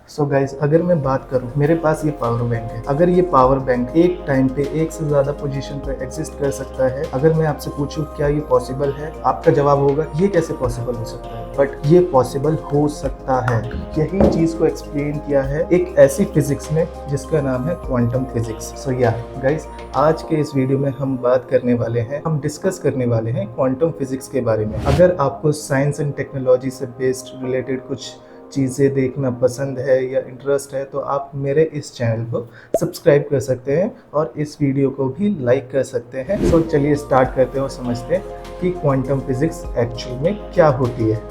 So guys, अगर मैं बात करूं, मेरे पास ये पावर बैंक है। अगर ये पावर बैंक एक टाइम पे एक से ज्यादा पोजीशन पे एग्जिस्ट कर सकता है, अगर मैं आपसे पूछूं क्या ये पॉसिबल है, आपका जवाब होगा ये कैसे पॉसिबल हो सकता है। बट ये पॉसिबल हो सकता है। यही चीज को एक्सप्लेन किया है एक ऐसी फिजिक्स ने जिसका नाम है क्वांटम फिजिक्स। सो या गाइज, आज के इस वीडियो में हम बात करने वाले हैं, हम डिस्कस करने वाले हैं क्वांटम फिजिक्स के बारे में। अगर आपको साइंस एंड टेक्नोलॉजी से बेस्ड रिलेटेड कुछ चीज़ें देखना पसंद है या इंटरेस्ट है तो आप मेरे इस चैनल को सब्सक्राइब कर सकते हैं और इस वीडियो को भी लाइक कर सकते हैं। सो चलिए स्टार्ट करते हैं और समझते हैं कि क्वांटम फिजिक्स एक्चुअल में क्या होती है।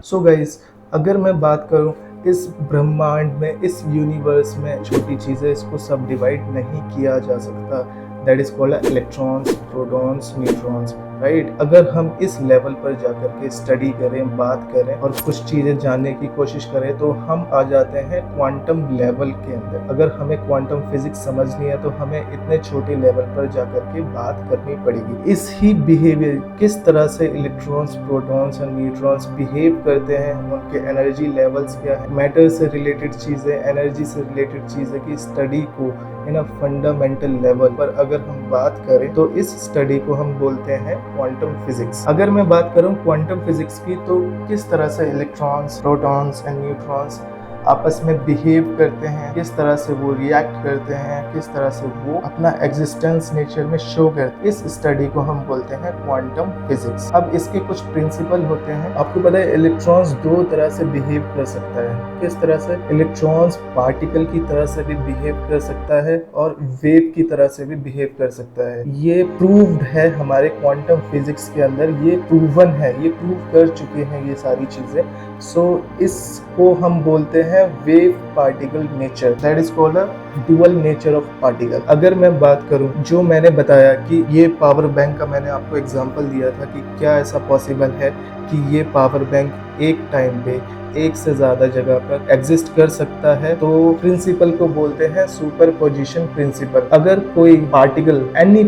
सो गाइस, अगर मैं बात करूं इस ब्रह्मांड में, इस यूनिवर्स में छोटी चीज़ें, इसको सब डिवाइड नहीं किया जा सकता। That is called electrons, protons, neutrons, right. अगर हम इस लेवल पर जाकर के स्टडी करें, बात करें और कुछ चीज़ें जानने की कोशिश करें तो हम आ जाते हैं क्वांटम लेवल के अंदर। अगर हमें क्वांटम फिजिक्स समझनी है तो हमें इतने छोटे लेवल पर जाकर के बात करनी पड़ेगी। इस ही बिहेवियर, किस तरह से इलेक्ट्रॉन्स, प्रोटॉन्स और न्यूट्रॉन्स बिहेव करते हैं, उनके एनर्जी लेवल्स क्या है, मैटर से रिलेटेड चीज़ें, एनर्जी से रिलेटेड चीज़ें की स्टडी को इन अ फंडामेंटल लेवल पर अगर हम बात करें तो इस स्टडी को हम बोलते हैं क्वांटम फिजिक्स। अगर मैं बात करूं क्वांटम फिजिक्स की तो किस तरह से इलेक्ट्रॉन्स, प्रोटॉन्स एंड न्यूट्रॉन्स आपस में बिहेव करते हैं, किस तरह से वो रिएक्ट करते हैं, किस तरह से वो अपना एग्जिस्टेंस नेचर में शो करते हैं, इस स्टडी को हम बोलते हैं क्वांटम फिजिक्स। अब इसके कुछ प्रिंसिपल होते हैं। आपको पता है इलेक्ट्रॉन्स दो तरह से बिहेव कर सकता है। किस तरह से? इलेक्ट्रॉन्स पार्टिकल की तरह से भी बिहेव कर सकता है और वेव की तरह से भी बिहेव कर सकता है। ये प्रूव्ड है हमारे क्वांटम फिजिक्स के अंदर, ये प्रूवन है, ये प्रूव कर चुके हैं ये सारी चीजें। सो इसको हम बोलते हैं wave particle nature. That is called a dual nature of particle. अगर मैं बात करूं, जो मैंने बताया कि ये पावर बैंक का मैंने आपको एग्जांपल दिया था कि क्या ऐसा पॉसिबल है कि ये पावर बैंक एक टाइम पे एक से ज्यादा जगह पर एग्जिस्ट कर सकता है, तो प्रिंसिपल को बोलते हैं सुपरपोजिशन प्रिंसिपल। अगर कोई particle, any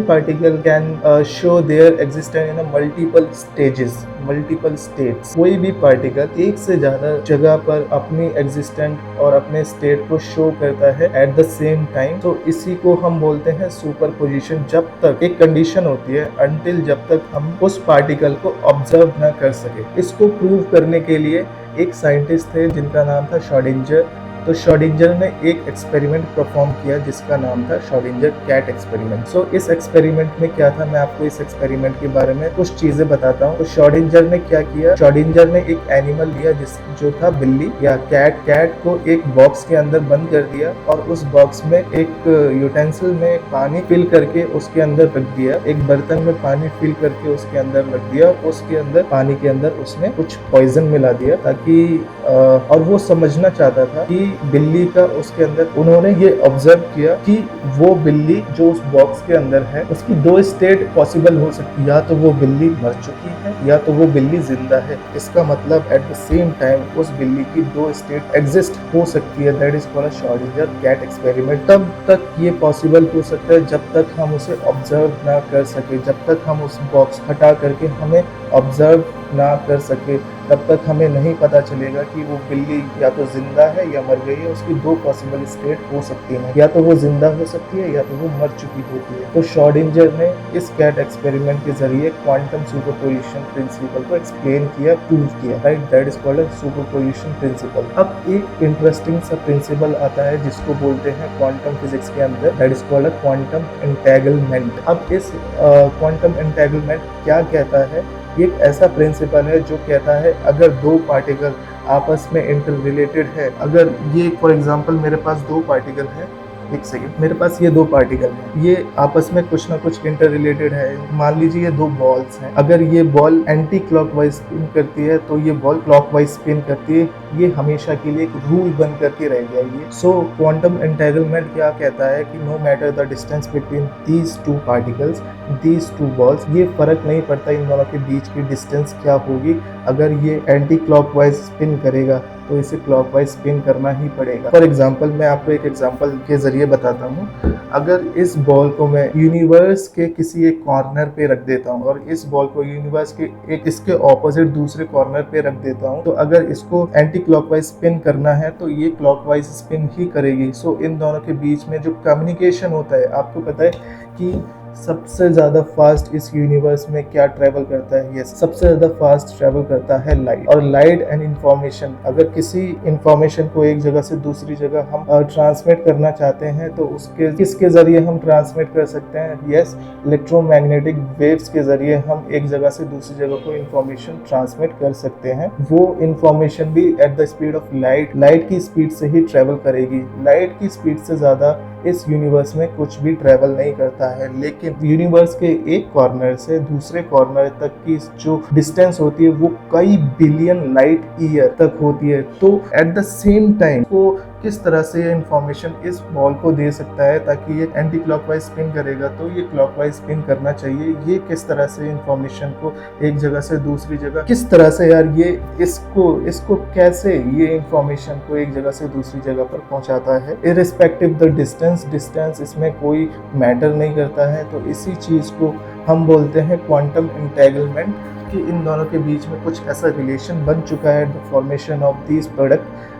particle can show their existence in multiple stages, multiple states. कोई भी पार्टिकल एक से ज्यादा जगह पर अपनी एग्जिस्टेंट और अपने स्टेट को शो करता है एट द सेम टाइम, तो इसी को हम बोलते हैं सुपरपोजिशन। जब तक एक कंडीशन होती है, अनटिल जब तक हम उस पार्टिकल को ऑब्जर्व ना कर सके। इसको प्रूव करने के लिए एक साइंटिस्ट थे जिनका नाम था श्रोडिंगर। तो श्रोडिंगर ने एक एक्सपेरिमेंट परफॉर्म किया जिसका नाम था श्रोडिंगर कैट एक्सपेरिमेंट। सो इस एक्सपेरिमेंट में क्या था, मैं आपको इस एक्सपेरिमेंट के बारे में कुछ चीजें बताता हूँ। तो श्रोडिंगर ने क्या किया, श्रोडिंगर ने एक एनिमल लिया जो था बिल्ली या कैट को एक बॉक्स के अंदर बंद कर दिया और उस बॉक्स में एक यूटेंसिल में पानी फिल करके उसके अंदर रख दिया, एक बर्तन में पानी फिल करके उसके अंदर रख दिया। उसके अंदर, पानी के अंदर उसने कुछ पॉइजन मिला दिया ताकि और वो समझना चाहता था कि बिल्ली का उसके अंदर, उन्होंने ये ऑब्जर्व किया कि वो बिल्ली जो उस बॉक्स के अंदर है उसकी दो स्टेट पॉसिबल हो सकती है, या तो वो बिल्ली मर चुकी है या तो वो बिल्ली जिंदा है। इसका मतलब एट द सेम टाइम उस बिल्ली की दो स्टेट एग्जिस्ट हो सकती है। That is called Schrodinger cat experiment. तब तक ये पॉसिबल हो सकता है जब तक हम उसे ऑब्जर्व ना कर सके, जब तक हम उस बॉक्स हटा करके हमें ऑब्जर्व ना कर सके, तब तक हमें नहीं पता चलेगा कि वो बिल्ली या तो जिंदा है या मर गई है। उसकी दो पॉसिबल स्टेट हो सकती हैं, या तो वो जिंदा हो सकती है या तो वो मर चुकी होती है। तो श्रोडिंगर ने इस कैट एक्सपेरिमेंट के जरिए क्वांटम सुपरपोजिशन प्रिंसिपल को एक्सप्लेन किया, प्रूव किया, right. That is called superposition principle. अब एक इंटरेस्टिंग सा प्रिंसिपल आता है जिसको बोलते हैं क्वांटम फिजिक्स के अंदर, दैट इज कॉल्ड क्वांटम एंटेगलमेंट। अब इस क्वांटम एंटेगलमेंट क्या कहता है, ये एक ऐसा प्रिंसिपल है जो कहता है अगर दो पार्टिकल आपस में इंटर रिलेटेड है, अगर ये फॉर एग्जांपल मेरे पास दो पार्टिकल है, एक सेकेंड, मेरे पास ये दो पार्टिकल हैं, ये आपस में कुछ ना कुछ इंटर रिलेटेड है। मान लीजिए ये दो बॉल्स हैं, अगर ये बॉल एंटी क्लॉकवाइज स्पिन करती है तो ये बॉल क्लॉकवाइज स्पिन करती है, ये हमेशा के लिए एक रूल बन करके रह जाएगी। सो क्वांटम एंटेगलमेंट क्या कहता है कि no matter the distance between these two particles, these two balls, ये फर्क नहीं पड़ता इन दोनों के बीच की डिस्टेंस क्या होगी, अगर ये एंटी क्लॉकवाइज स्पिन करेगा तो इसे क्लॉकवाइज स्पिन करना ही पड़ेगा। फॉर एग्जाम्पल, मैं आपको एक एग्जाम्पल के जरिए बताता हूँ। अगर इस बॉल को मैं यूनिवर्स के किसी एक कॉर्नर पे रख देता हूँ और इस बॉल को यूनिवर्स के एक इसके ऑपोजिट दूसरे कॉर्नर पे रख देता हूँ, तो अगर इसको एंटी क्लॉकवाइज स्पिन करना है तो ये क्लॉकवाइज स्पिन ही करेगी। सो इन दोनों के बीच में जो कम्युनिकेशन होता है, आपको पता है कि सबसे ज़्यादा फास्ट इस यूनिवर्स में क्या ट्रैवल करता है? यस, सबसे ज़्यादा फास्ट ट्रैवल करता है लाइट। और लाइट एंड इंफॉर्मेशन, अगर किसी इंफॉर्मेशन को एक जगह से दूसरी जगह हम ट्रांसमिट करना चाहते हैं तो उसके किसके ज़रिए हम ट्रांसमिट कर सकते हैं? यस, इलेक्ट्रोमैग्नेटिक वेव्स के ज़रिए हम एक जगह से दूसरी जगह को इंफॉर्मेशन ट्रांसमिट कर सकते हैं। वो इंफॉर्मेशन भी at the speed of light की स्पीड से ही ट्रैवल करेगी। लाइट की स्पीड से ज़्यादा इस यूनिवर्स में कुछ भी ट्रैवल नहीं करता है, लेकिन यूनिवर्स के एक कॉर्नर से दूसरे कॉर्नर तक की जो डिस्टेंस होती है वो कई बिलियन लाइट ईयर तक होती है। तो एट द सेम टाइम को किस तरह से ये इंफॉर्मेशन इस बॉल को दे सकता है ताकि ये एंटी क्लॉकवाइज स्पिन करेगा तो ये क्लॉकवाइज स्पिन करना चाहिए। ये किस तरह से इंफॉर्मेशन को एक जगह से दूसरी जगह, किस तरह से यार ये इसको कैसे ये इंफॉर्मेशन को एक जगह से दूसरी जगह पर पहुंचाता है, इररिस्पेक्टिव द डिस्टेंस इसमें कोई मैटर नहीं करता है। तो इसी चीज को हम बोलते हैं क्वांटम एंटेंगलमेंट, कि इन दोनों के बीच में कुछ ऐसा रिलेशन बन चुका है, the formation of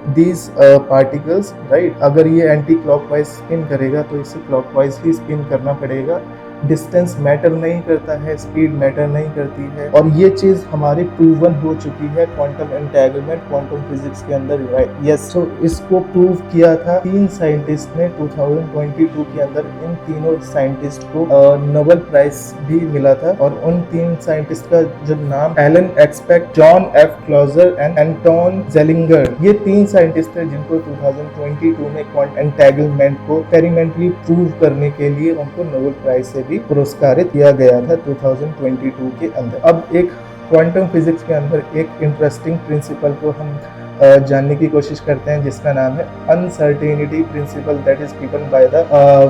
these particles, right. अगर ये एंटी क्लॉकवाइज स्पिन करेगा तो इसे क्लॉकवाइज ही स्पिन करना पड़ेगा। डिस्टेंस मैटर नहीं करता है, स्पीड मैटर नहीं करती है, और ये चीज हमारी प्रूवन हो चुकी है क्वांटम एंटेंगलमेंट क्वांटम फिजिक्स के अंदर, राइट। यस, तो इसको प्रूव किया था 3 साइंटिस्ट ने 2022 के अंदर। इन तीनों साइंटिस्ट को नोबेल प्राइज भी मिला था, और उन 3 साइंटिस्ट का जो नाम Alain Aspect, John F Clauser and Anton Zeilinger, ये 3 साइंटिस्ट थे जिनको 2022 में क्वांटम एंटेंगलमेंट को एक्सपेरिमेंटली प्रूव करने के लिए उनको नोबेल प्राइज से भी पुरस्कारित किया गया था 2022 के अंदर। अब एक क्वांटम फिजिक्स के अंदर एक इंटरेस्टिंग प्रिंसिपल को हम जानने की कोशिश करते हैं, जिसका नाम है uncertainty principle, that is given by the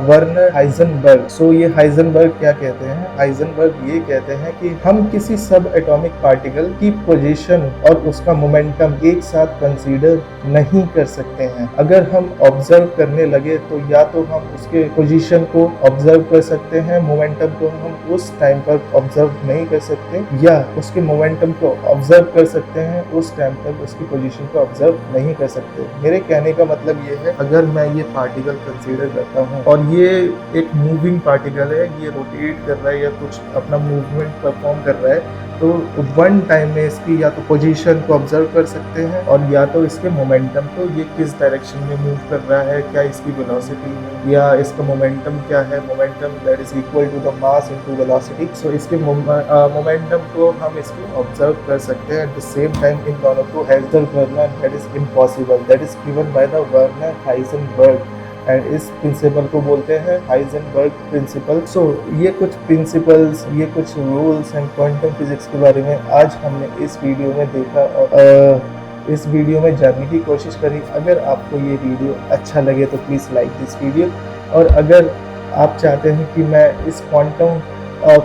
Werner Heisenberg. So ये हाइजेनबर्ग क्या कहते हैं? हाइजेनबर्ग ये कहते हैं कि हम किसी सब एटॉमिक पार्टिकल की पोजीशन और उसका मोमेंटम एक साथ कंसीडर नहीं कर सकते हैं। अगर हम ऑब्जर्व करने लगे तो या तो हम उसके पोजीशन को ऑब्जर्व कर सकते हैं, मोमेंटम को हम उस टाइम पर ऑब्जर्व नहीं कर सकते, या उसके मोमेंटम को ऑब्जर्व कर सकते हैं, उस टाइम तक उसकी पोजीशन को ऑब्जर्व नहीं कर सकते। मेरे कहने का मतलब ये है, अगर मैं ये पार्टिकल कंसीडर करता हूँ और ये एक मूविंग पार्टिकल है, ये रोटेट कर रहा है या कुछ अपना मूवमेंट परफॉर्म कर रहा है, तो वन टाइम में इसकी या तो पोजीशन को ऑब्जर्व कर सकते हैं और या तो इसके मोमेंटम को, ये किस डायरेक्शन में मूव कर रहा है, क्या इसकी वेलोसिटी है या इसका मोमेंटम क्या है, momentum that is equal to the mass into velocity. So इसके मोमेंटम को हम इसको ऑब्जर्व कर सकते हैं। एट द सेम टाइम इन दोनों को ऑब्जर्व करना that is impossible, that is given by the Werner Heisenberg, and इस प्रिंसिपल को बोलते हैं हाइजेनबर्ग प्रिंसिपल। सो ये कुछ प्रिंसिपल्स, ये कुछ रूल्स एंड क्वांटम फिजिक्स के बारे में आज हमने इस वीडियो में देखा और इस वीडियो में जानने की कोशिश करी। अगर आपको ये वीडियो अच्छा लगे तो प्लीज़ लाइक दिस वीडियो, और अगर आप चाहते हैं कि मैं इस क्वांटम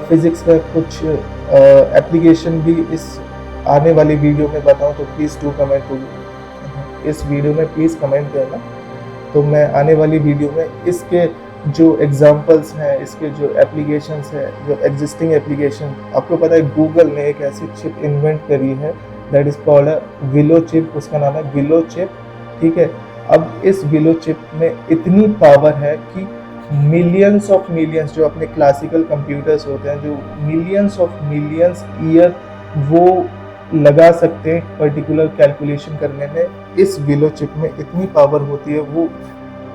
फिजिक्स का कुछ एप्लीकेशन भी इस आने वाली वीडियो में बताऊं तो प्लीज़ डू कमेंट, इस वीडियो में प्लीज़ कमेंट करना। तो मैं आने वाली वीडियो में इसके जो एग्जांपल्स हैं, इसके जो एप्लीकेशंस हैं, जो एग्जिस्टिंग एप्लीकेशन, आपको पता है गूगल ने एक ऐसी चिप इन्वेंट करी है that is called willow chip, उसका नाम है विलो चिप, ठीक है। अब इस विलो चिप में इतनी पावर है कि मिलियंस ऑफ मिलियंस, जो अपने क्लासिकल कंप्यूटर्स होते हैं, जो मिलियंस ऑफ मिलियंस ईयर वो लगा सकते हैं पर्टिकुलर कैलकुलेशन करने में। इस विलो चिप में इतनी पावर होती है, वो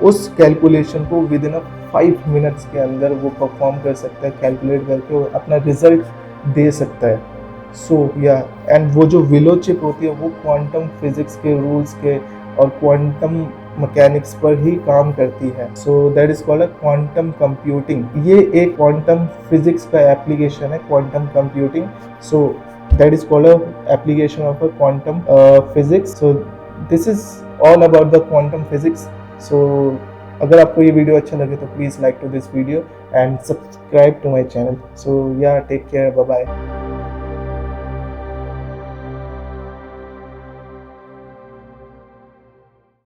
उस कैलकुलेशन को विद इन 5 मिनट्स के अंदर वो परफॉर्म कर सकता है, कैलकुलेट करके और अपना रिजल्ट दे सकता है। सो या एंड वो जो विलो चिप होती है वो क्वांटम फिजिक्स के रूल्स के और क्वांटम मैकेनिक्स पर ही काम करती है। So that is called quantum computing. ये एक क्वांटम फिजिक्स का एप्लीकेशन है, quantum computing. So that is called a application of a quantum physics. So this is all about the quantum physics. So अगर आपको ये वीडियो अच्छा लगे तो please like to this video and subscribe to my channel. So yeah, take care, bye bye.